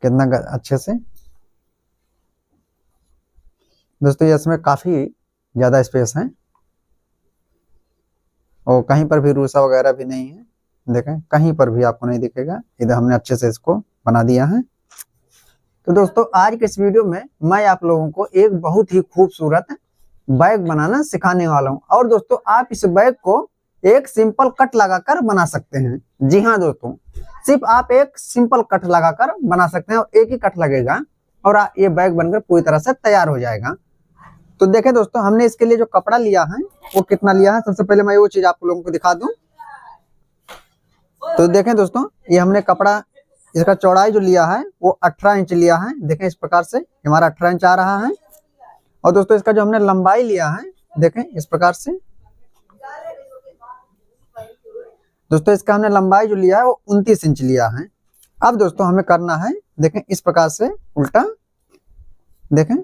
कितना अच्छे से। दोस्तों ये इसमें काफी ज्यादा स्पेस है और कहीं पर भी रूसा वगैरह भी नहीं है। देखें कहीं पर भी आपको नहीं दिखेगा। इधर हमने अच्छे से इसको बना दिया है। तो दोस्तों आज के इस वीडियो में मैं आप लोगों को एक बहुत ही खूबसूरत बैग बनाना सिखाने वाला हूं। और दोस्तों आप इस बैग को एक सिंपल कट लगाकर बना सकते हैं। जी हाँ दोस्तों, सिर्फ आप एक सिंपल कट लगाकर बना सकते हैं और एक ही कट लगेगा और ये बैग बनकर पूरी तरह से तैयार हो जाएगा। तो देखें दोस्तों, हमने इसके लिए जो कपड़ा लिया है वो कितना लिया है, सबसे पहले मैं वो चीज आप लोगों को दिखा दूं। तो देखें दोस्तों, ये हमने कपड़ा, इसका चौड़ाई जो लिया है वो 18 इंच लिया है। देखें इस प्रकार से हमारा 18 इंच आ रहा है। और दोस्तों इसका जो हमने लंबाई लिया है, देखें इस प्रकार से। दोस्तों इसका हमने लंबाई जो लिया है वो 29 इंच लिया है। अब दोस्तों हमें करना है, देखें इस प्रकार से उल्टा। देखें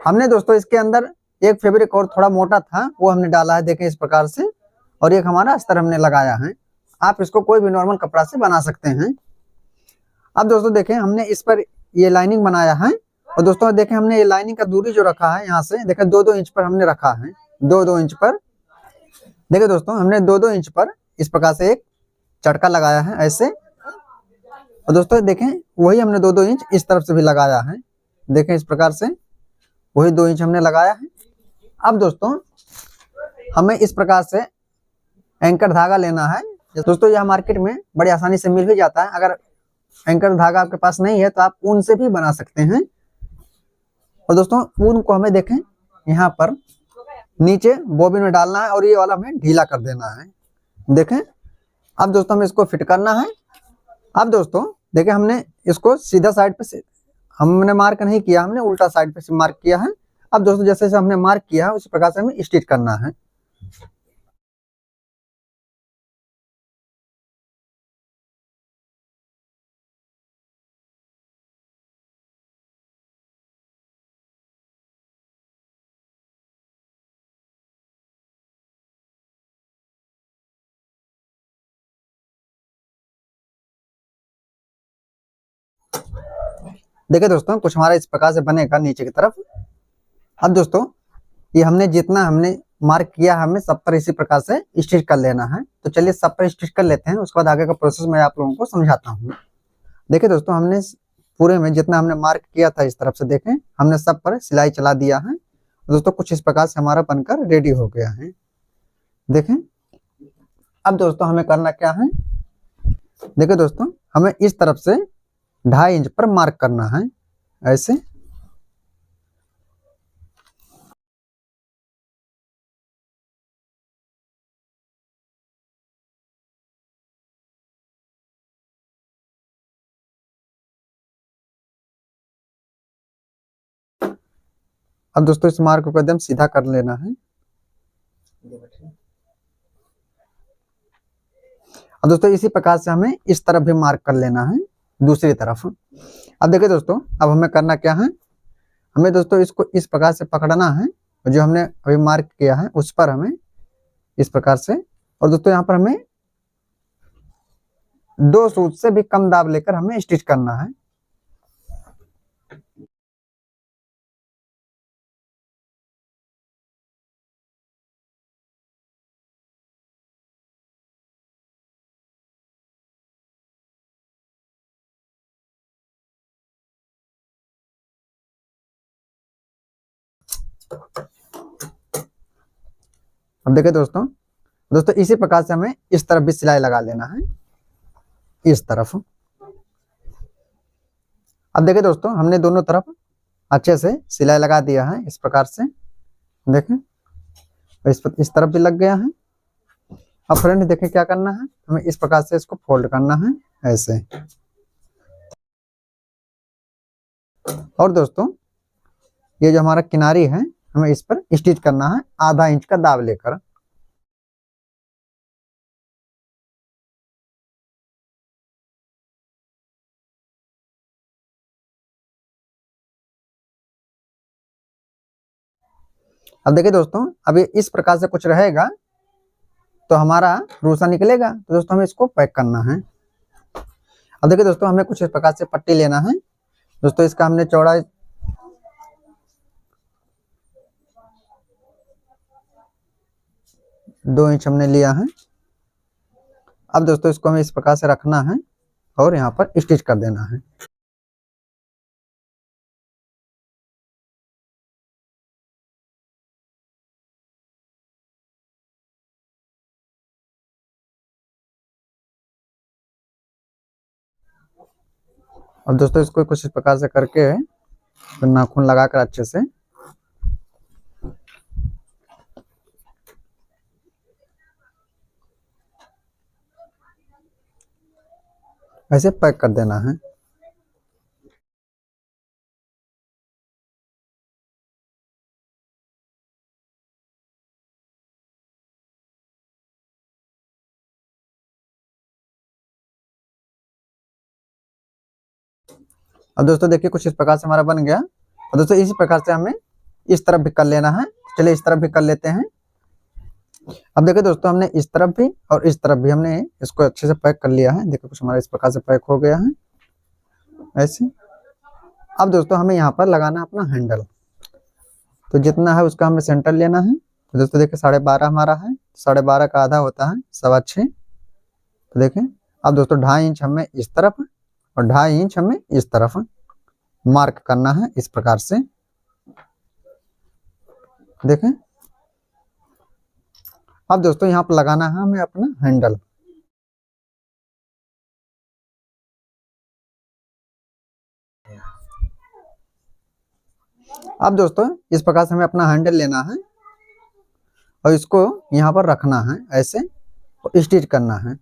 हमने दोस्तों इसके अंदर एक फैब्रिक और थोड़ा मोटा था वो हमने डाला है, देखें इस प्रकार से। और एक हमारा अस्तर हमने लगाया है। आप इसको कोई भी नॉर्मल कपड़ा से बना सकते हैं। अब दोस्तों देखें हमने इस पर ये लाइनिंग बनाया है। और दोस्तों देखें हमने ये लाइनिंग का दूरी जो रखा है यहाँ से, देखें 2-2 इंच पर हमने रखा है। 2-2 इंच पर देखिए दोस्तों, हमने 2-2 इंच पर इस प्रकार से एक चटका लगाया है ऐसे। और दोस्तों देखें वही हमने 2-2 इंच इस तरफ से भी लगाया है। देखें इस प्रकार से वही 2 इंच हमने लगाया है। अब दोस्तों हमें इस प्रकार से एंकर धागा लेना है। दोस्तों यह मार्केट में बड़ी आसानी से मिल भी जाता है। अगर एंकर धागा आपके पास नहीं है तो आप ऊन से भी बना सकते हैं। और दोस्तों ऊन को हमें देखें यहाँ पर नीचे बॉबिन में डालना है और ये वाला हमें ढीला कर देना है। देखें अब दोस्तों हमें इसको फिट करना है। अब दोस्तों देखें हमने इसको सीधा साइड पे से हमने मार्क नहीं किया, हमने उल्टा साइड पे से मार्क किया है। अब दोस्तों जैसे जैसे हमने मार्क किया है उसी प्रकार से हमें स्टिच करना है। देखिए दोस्तों कुछ हमारा इस प्रकार से बनेगा नीचे की तरफ। अब दोस्तों ये हमने जितना हमने मार्क किया हमें सब पर इसी प्रकार से स्टिच कर लेना है। तो चलिए सब पर स्टिच कर लेते हैं, उसके बाद आगे का प्रोसेस मैं आप लोगों को समझाता हूँ। देखिए दोस्तों हमने पूरे में जितना हमने मार्क किया था इस तरफ से, देखें हमने सब पर सिलाई चला दिया है। दोस्तों कुछ इस प्रकार से हमारा बनकर रेडी हो गया है। देखें अब दोस्तों हमें करना क्या है, देखिए दोस्तों हमें इस तरफ से 2.5 इंच पर मार्क करना है ऐसे। अब दोस्तों इस मार्क को एकदम सीधा कर लेना है। अब दोस्तों इसी प्रकार से हमें इस तरफ भी मार्क कर लेना है दूसरी तरफ। अब देखिए दोस्तों अब हमें करना क्या है, हमें दोस्तों इसको इस प्रकार से पकड़ना है। जो हमने अभी मार्क किया है उस पर हमें इस प्रकार से, और दोस्तों यहाँ पर हमें 2 सूच से भी कम दाब लेकर हमें स्टिच करना है। अब देखिए दोस्तों, दोस्तों इसी प्रकार से हमें इस तरफ भी सिलाई लगा लेना है इस तरफ। अब देखिए दोस्तों हमने दोनों तरफ अच्छे से सिलाई लगा दिया है इस प्रकार से। देखें इस तरफ भी लग गया है। अब फ्रेंड देखें क्या करना है, हमें इस प्रकार से इसको फोल्ड करना है ऐसे। और दोस्तों ये जो हमारा किनारी है हमें इस पर स्टिच करना है 0.5 इंच का दाब लेकर। अब देखिए दोस्तों अभी इस प्रकार से कुछ रहेगा तो हमारा रूसा निकलेगा। तो दोस्तों हमें इसको पैक करना है। अब देखिए दोस्तों हमें कुछ इस प्रकार से पट्टी लेना है दोस्तों इसका हमने चौड़ाई 2 इंच हमने लिया है। अब दोस्तों इसको हमें इस प्रकार से रखना है और यहाँ पर स्टिच कर देना है। अब दोस्तों इसको कुछ इस प्रकार से करके फिर नाखून लगाकर अच्छे से ऐसे पैक कर देना है। अब दोस्तों देखिए कुछ इस प्रकार से हमारा बन गया। और दोस्तों इसी प्रकार से हमें इस तरफ भी कर लेना है। चलिए इस तरफ भी कर लेते हैं। अब देखिए दोस्तों हमने इस तरफ भी और इस तरफ भी हमने इसको अच्छे से पैक कर लिया है। देखिए कुछ हमारा इस प्रकार से पैक हो गया है ऐसे। अब दोस्तों हमें यहाँ पर लगाना है अपना हैंडल। तो जितना है उसका हमें सेंटर लेना है। तो दोस्तों देखिए 12.5 हमारा है, 12.5 का आधा होता है 6.25। तो देखें अब दोस्तों 2.5 इंच हमें इस तरफ और 2.5 इंच हमें इस तरफ मार्क करना है इस प्रकार से। देखें अब दोस्तों यहाँ पर लगाना है हमें अपना हैंडल। अब दोस्तों इस प्रकार से हमें अपना हैंडल लेना है और इसको यहाँ पर रखना है ऐसे और स्टिच करना है।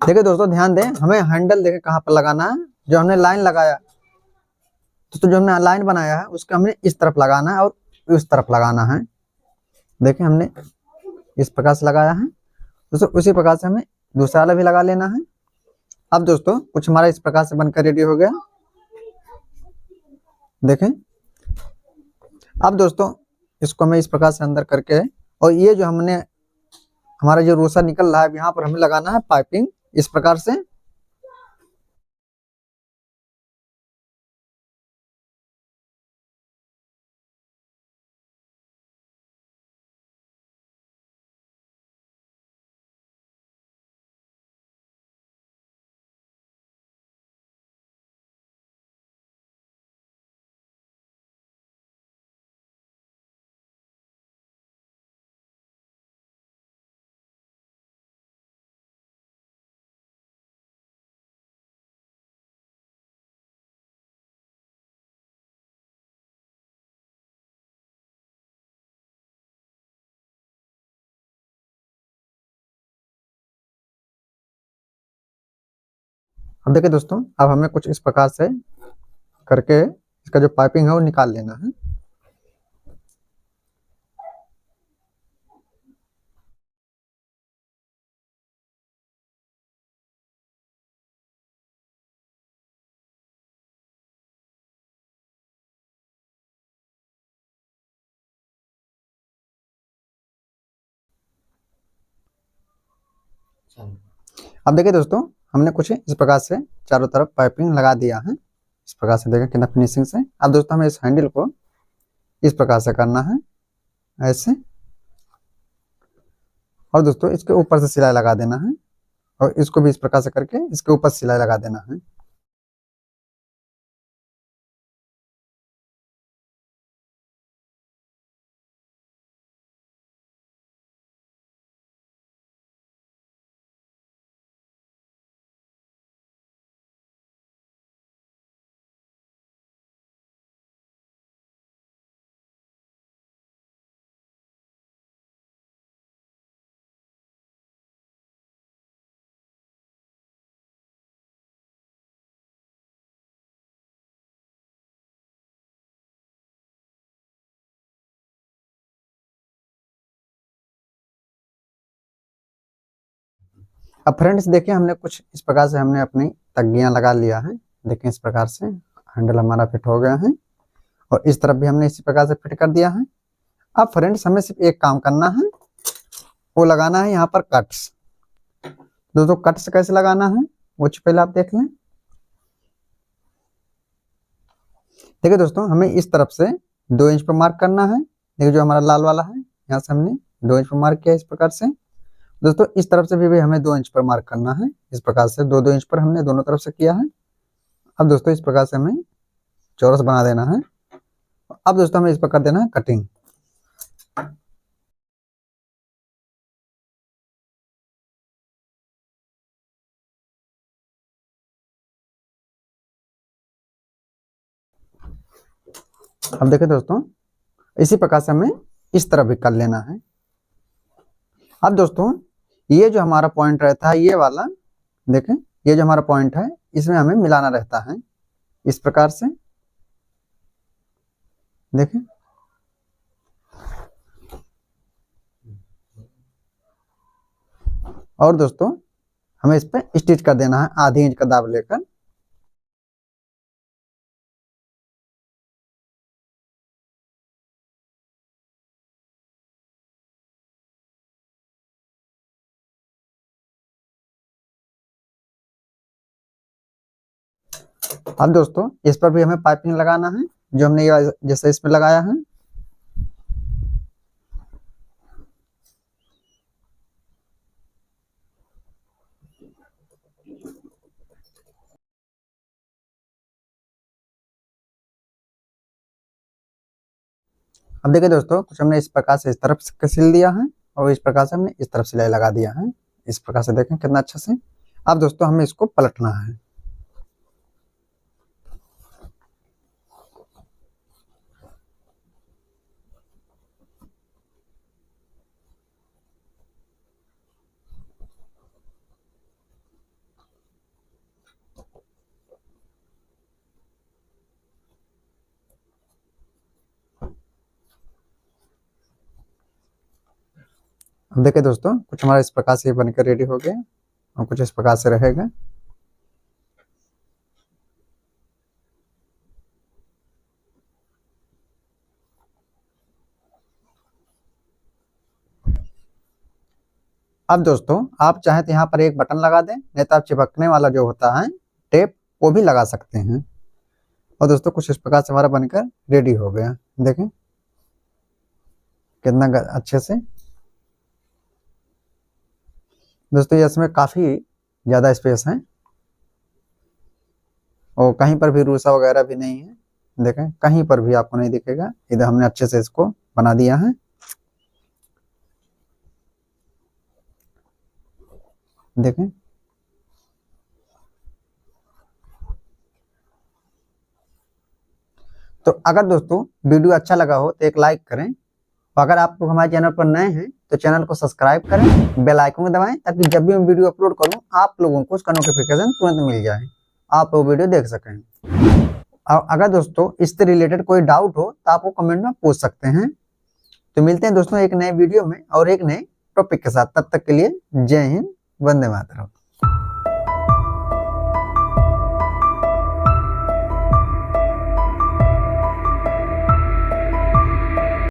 देखिए दोस्तों ध्यान दें, हमें हैंडल देखें कहाँ पर लगाना है। जो हमने लाइन लगाया दोस्तों, जो हमने लाइन बनाया है उसका हमने इस तरफ लगाना है और उस तरफ लगाना है। देखें हमने इस प्रकार से लगाया है दोस्तों, उसी प्रकार से हमें दूसरा वाला भी लगा लेना है। अब दोस्तों कुछ हमारा इस प्रकार से बनकर रेडी हो गया। देखें अब दोस्तों इसको हमें इस प्रकार से अंदर करके और ये जो हमने हमारा जो रोसा निकल रहा है यहाँ पर हमें लगाना है पाइपिंग इस प्रकार से। अब देखिए दोस्तों, अब हमें कुछ इस प्रकार से करके इसका जो पाइपिंग है वो निकाल लेना है। अब देखिए दोस्तों, हमने कुछ इस प्रकार से चारों तरफ पाइपिंग लगा दिया है। इस प्रकार से देखें कितना फिनिशिंग से। अब दोस्तों हमें इस हैंडल को इस प्रकार से करना है ऐसे और दोस्तों इसके ऊपर से सिलाई लगा देना है और इसको भी इस प्रकार से करके इसके ऊपर सिलाई लगा देना है। अब फ्रेंड्स देखिए हमने कुछ इस प्रकार से हमने अपनी तग्गियां लगा लिया है। देखें इस प्रकार से हैंडल हमारा फिट हो गया है और इस तरफ भी हमने इसी प्रकार से फिट कर दिया है। अब फ्रेंड्स हमें सिर्फ एक काम करना है, वो लगाना है यहाँ पर कट्स। दोस्तों कट्स कैसे लगाना है वो पहले आप देख लें। देखिए दोस्तों हमें इस तरफ से 2 इंच पर मार्क करना है। देखिए जो हमारा लाल वाला है यहाँ से हमने 2 इंच पर मार्क किया इस प्रकार से। दोस्तों इस तरफ से भी हमें 2 इंच पर मार्क करना है इस प्रकार से, 2-2 इंच पर हमने दोनों तरफ से किया है। अब दोस्तों इस प्रकार से हमें चौरस बना देना है। अब दोस्तों हमें इस पर कर देना है कटिंग। अब देखिए दोस्तों इसी प्रकार से हमें इस तरफ भी कर लेना है। अब दोस्तों ये जो हमारा पॉइंट रहता है ये वाला, देखें ये जो हमारा पॉइंट है इसमें हमें मिलाना रहता है इस प्रकार से, देखें। और दोस्तों हमें इस पे स्टिच कर देना है आधी इंच का दाब लेकर। अब दोस्तों इस पर भी हमें पाइपिंग लगाना है जो हमने ये जैसे इसमें लगाया है। अब देखिए दोस्तों कुछ हमने इस प्रकार से इस तरफ से सिल दिया है और इस प्रकार से हमने इस तरफ सिलाई लगा दिया है इस प्रकार से, देखें कितना अच्छा से। अब दोस्तों हमें इसको पलटना है। अब देखिए दोस्तों कुछ हमारा इस प्रकार से बनकर रेडी हो गया और कुछ इस प्रकार से रहेगा। अब दोस्तों आप चाहे तो यहाँ पर एक बटन लगा दें, नहीं तो आप चिपकने वाला जो होता है टेप वो भी लगा सकते हैं। और दोस्तों कुछ इस प्रकार से हमारा बनकर रेडी हो गया, देखें कितना अच्छे से। दोस्तों ये इसमें काफी ज्यादा स्पेस है और कहीं पर भी रूसा वगैरह भी नहीं है, देखें कहीं पर भी आपको नहीं दिखेगा। इधर हमने अच्छे से इसको बना दिया है, देखें। तो अगर दोस्तों वीडियो अच्छा लगा हो तो एक लाइक करें और अगर आप लोग हमारे चैनल पर नए हैं तो चैनल को सब्सक्राइब करें, बेल आइकन दबाएं ताकि जब भी मैं वीडियो अपलोड करूं आप लोगों को उसका नोटिफिकेशन तुरंत मिल जाए, आप वो वीडियो देख सकें। और अगर दोस्तों इससे रिलेटेड कोई डाउट हो तो आप वो कमेंट में पूछ सकते हैं। तो मिलते हैं दोस्तों एक नए वीडियो में और एक नए टॉपिक के साथ, तब तक के लिए जय हिंद, वंदे मातरम।